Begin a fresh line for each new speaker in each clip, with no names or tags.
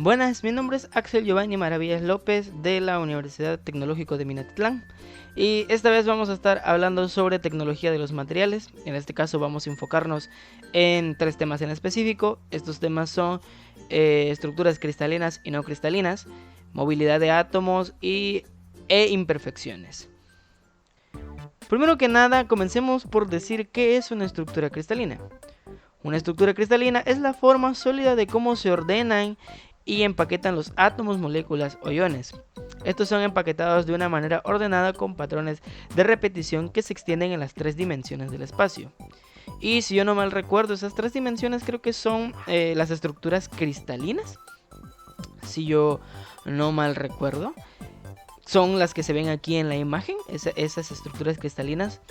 Buenas, mi nombre es Axel Giovanni Maravillas López de la Universidad Tecnológico de Minatitlán y esta vez vamos a estar hablando sobre tecnología de los materiales. En este caso vamos a enfocarnos en tres temas en específico. Estos temas son estructuras cristalinas y no cristalinas, movilidad de átomos e imperfecciones. Primero que nada, comencemos por decir qué es una estructura cristalina. Una estructura cristalina es la forma sólida de cómo se ordenan y empaquetan los átomos, moléculas o iones. Estos son empaquetados de una manera ordenada con patrones de repetición que se extienden en las tres dimensiones del espacio. Y si yo no mal recuerdo, esas tres dimensiones creo que son las estructuras cristalinas. Si yo no mal recuerdo, son las que se ven aquí en la imagen, esas estructuras cristalinas.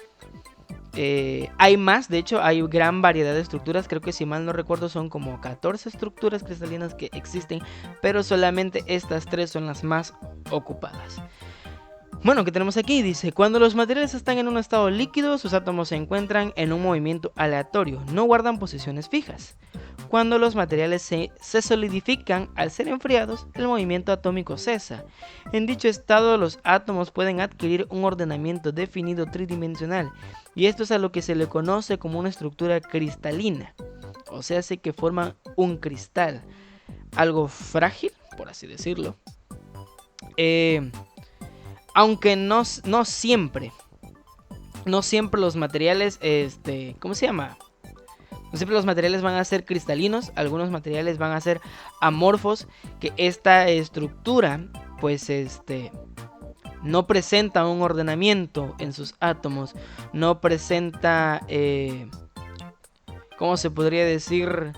Hay más, de hecho hay gran variedad de estructuras, creo que si mal no recuerdo son como 14 estructuras cristalinas que existen, pero solamente estas tres son las más ocupadas. Bueno, ¿qué tenemos aquí? Dice, cuando los materiales están en un estado líquido, sus átomos se encuentran en un movimiento aleatorio, no guardan posiciones fijas. Cuando los materiales se solidifican al ser enfriados, el movimiento atómico cesa. En dicho estado, los átomos pueden adquirir un ordenamiento definido tridimensional, y esto es a lo que se le conoce como una estructura cristalina. O sea, hace que forman un cristal, algo frágil, por así decirlo. Aunque no siempre los materiales, ¿cómo se llama? No siempre los materiales van a ser cristalinos, algunos materiales van a ser amorfos, que esta estructura, pues no presenta un ordenamiento en sus átomos, no presenta, ¿cómo se podría decir?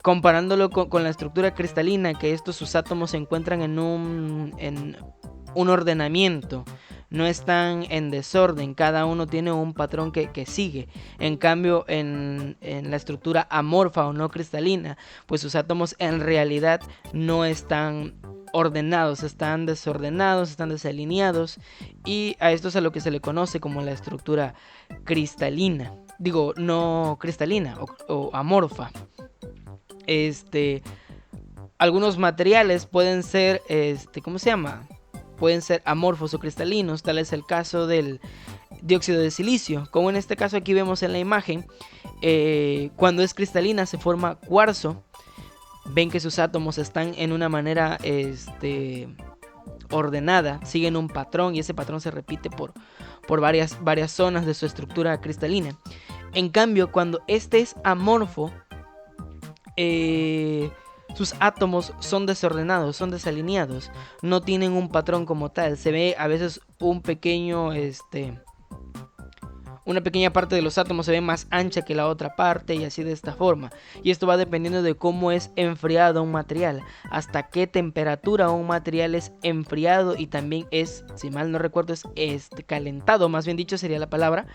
Comparándolo con la estructura cristalina, que sus átomos se encuentran en un ordenamiento, no están en desorden, cada uno tiene un patrón que sigue. En cambio, en la estructura amorfa o no cristalina, pues sus átomos en realidad no están ordenados, están desordenados, están desalineados, y a esto es a lo que se le conoce como la estructura cristalina. Digo, no cristalina o amorfa. Algunos materiales pueden ser, ¿cómo se llama? Pueden ser amorfos o cristalinos, tal es el caso del dióxido de silicio. Como en este caso aquí vemos en la imagen, cuando es cristalina se forma cuarzo. Ven que sus átomos están en una manera ordenada, siguen un patrón y ese patrón se repite por varias zonas de su estructura cristalina. En cambio, cuando este es amorfo, sus átomos son desordenados, son desalineados, no tienen un patrón como tal. Se ve a veces una pequeña parte de los átomos se ve más ancha que la otra parte y así de esta forma. Y esto va dependiendo de cómo es enfriado un material, hasta qué temperatura un material es enfriado y también es, si mal no recuerdo, es calentado, más bien dicho sería la palabra.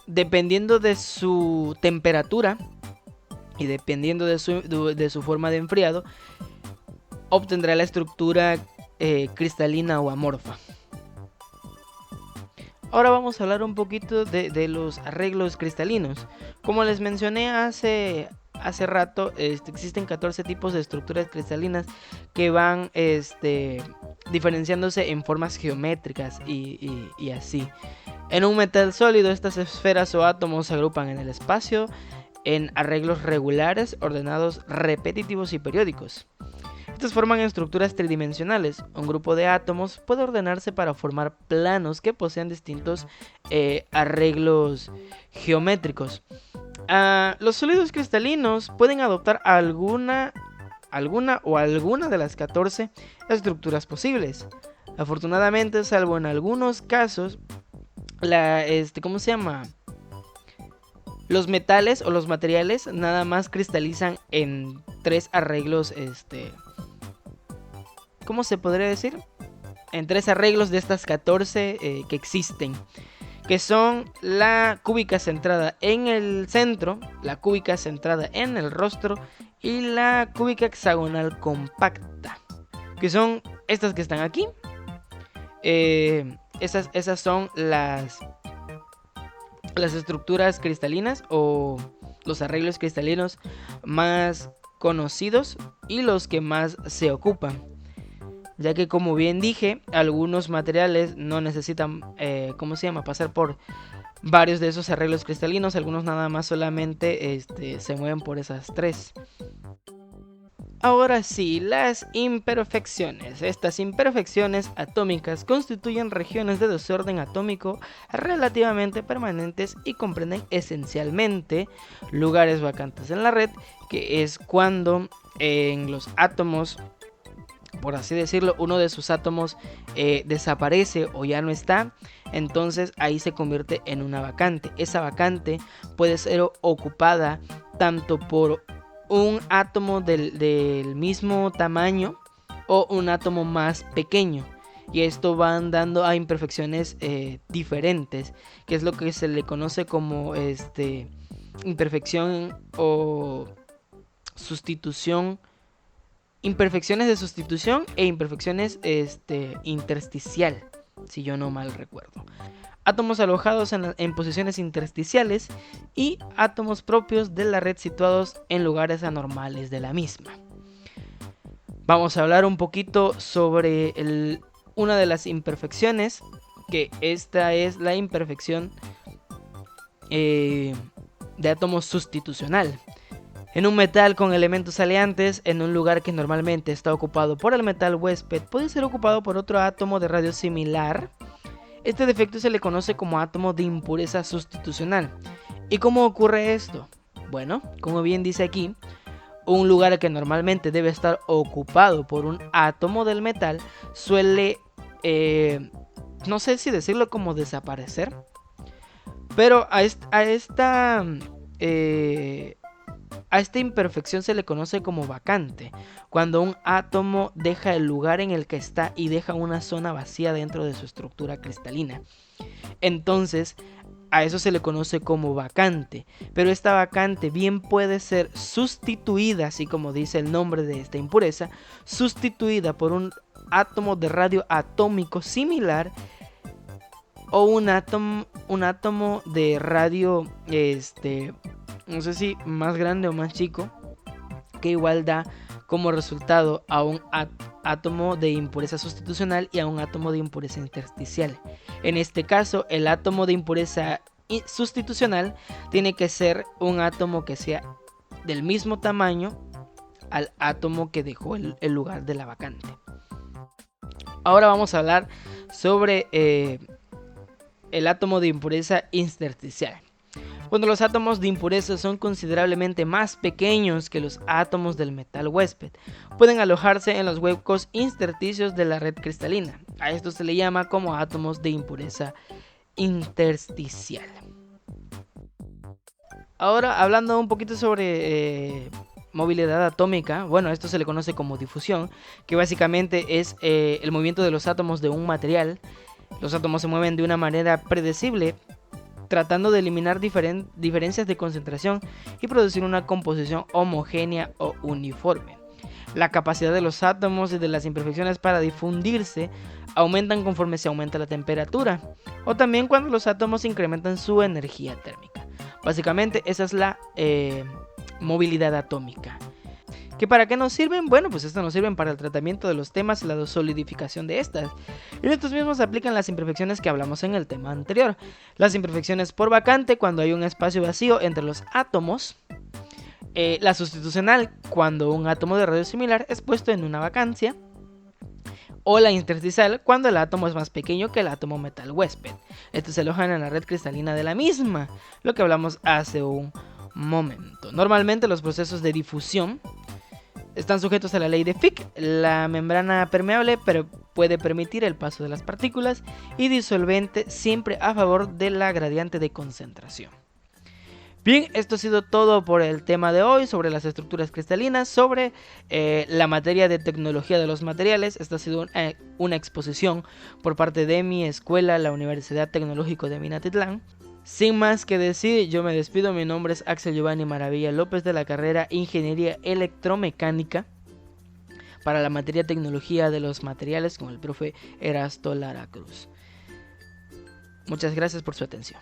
Dependiendo de su temperatura y dependiendo de su forma de enfriado, obtendrá la estructura cristalina o amorfa. Ahora vamos a hablar un poquito de los arreglos cristalinos. Como les mencioné hace rato, existen 14 tipos de estructuras cristalinas que van diferenciándose en formas geométricas y así. En un metal sólido, estas esferas o átomos se agrupan en el espacio en arreglos regulares, ordenados, repetitivos y periódicos. Estos forman estructuras tridimensionales. Un grupo de átomos puede ordenarse para formar planos que poseen distintos arreglos geométricos. Los sólidos cristalinos pueden adoptar alguna de las 14 estructuras posibles. Afortunadamente, salvo en algunos casos, ¿cómo se llama? Los metales o los materiales nada más cristalizan en tres arreglos, ¿cómo se podría decir? En tres arreglos de estas 14 que existen, que son la cúbica centrada en el centro, la cúbica centrada en el rostro y la cúbica hexagonal compacta, que son estas que están aquí. Esas son las estructuras cristalinas o los arreglos cristalinos más conocidos y los que más se ocupan, ya que, como bien dije, algunos materiales no necesitan pasar por varios de esos arreglos cristalinos. Algunos nada más solamente se mueven por esas tres. Ahora sí, las imperfecciones. Estas imperfecciones atómicas constituyen regiones de desorden atómico relativamente permanentes y comprenden esencialmente lugares vacantes en la red, que es cuando en los átomos, por así decirlo, uno de sus átomos desaparece o ya no está. Entonces ahí se convierte en una vacante. Esa vacante puede ser ocupada tanto por un átomo del mismo tamaño o un átomo más pequeño, y esto van dando a imperfecciones diferentes, que es lo que se le conoce como imperfección o sustitución, imperfecciones de sustitución e imperfecciones intersticial, si yo no mal recuerdo. Átomos alojados en posiciones intersticiales y átomos propios de la red situados en lugares anormales de la misma. Vamos a hablar un poquito sobre una de las imperfecciones, que esta es la imperfección de átomo sustitucional. En un metal con elementos aleantes, en un lugar que normalmente está ocupado por el metal huésped, puede ser ocupado por otro átomo de radio similar. Este defecto se le conoce como átomo de impureza sustitucional. ¿Y cómo ocurre esto? Bueno, como bien dice aquí, un lugar que normalmente debe estar ocupado por un átomo del metal suele, no sé si decirlo como desaparecer, pero a esta imperfección se le conoce como vacante, cuando un átomo deja el lugar en el que está y deja una zona vacía dentro de su estructura cristalina. Entonces, a eso se le conoce como vacante, pero esta vacante bien puede ser sustituida, así como dice el nombre de esta impureza, sustituida por un átomo de radio atómico similar o un átomo de radio no sé si más grande o más chico, que igual da como resultado a un átomo de impureza sustitucional y a un átomo de impureza intersticial. En este caso, el átomo de impureza sustitucional tiene que ser un átomo que sea del mismo tamaño al átomo que dejó el lugar de la vacante. Ahora vamos a hablar sobre el átomo de impureza intersticial. Cuando los átomos de impureza son considerablemente más pequeños que los átomos del metal huésped, pueden alojarse en los huecos intersticios de la red cristalina. A esto se le llama como átomos de impureza intersticial. Ahora, hablando un poquito sobre movilidad atómica, bueno, esto se le conoce como difusión, que básicamente es el movimiento de los átomos de un material. Los átomos se mueven de una manera predecible, tratando de eliminar diferencias de concentración y producir una composición homogénea o uniforme. La capacidad de los átomos y de las imperfecciones para difundirse aumentan conforme se aumenta la temperatura, o también cuando los átomos incrementan su energía térmica. Básicamente esa es la movilidad atómica. ¿Que para qué nos sirven? Bueno, pues estas nos sirven para el tratamiento de los temas y la solidificación de estas. Y estos mismos se aplican las imperfecciones que hablamos en el tema anterior. Las imperfecciones por vacante, cuando hay un espacio vacío entre los átomos. La sustitucional, cuando un átomo de radio similar es puesto en una vacancia. O la intersticial, cuando el átomo es más pequeño que el átomo metal huésped. Estos se alojan en la red cristalina de la misma, lo que hablamos hace un momento. Normalmente los procesos de difusión están sujetos a la ley de Fick. La membrana permeable puede permitir el paso de las partículas y disolvente siempre a favor de la gradiente de concentración. Bien, esto ha sido todo por el tema de hoy sobre las estructuras cristalinas, sobre la materia de tecnología de los materiales. Esta ha sido una exposición por parte de mi escuela, la Universidad Tecnológica de Minatitlán. Sin más que decir, yo me despido. Mi nombre es Axel Giovanni Maravilla López, de la carrera Ingeniería Electromecánica, para la materia Tecnología de los Materiales, con el profe Erasto Lara Cruz. Muchas gracias por su atención.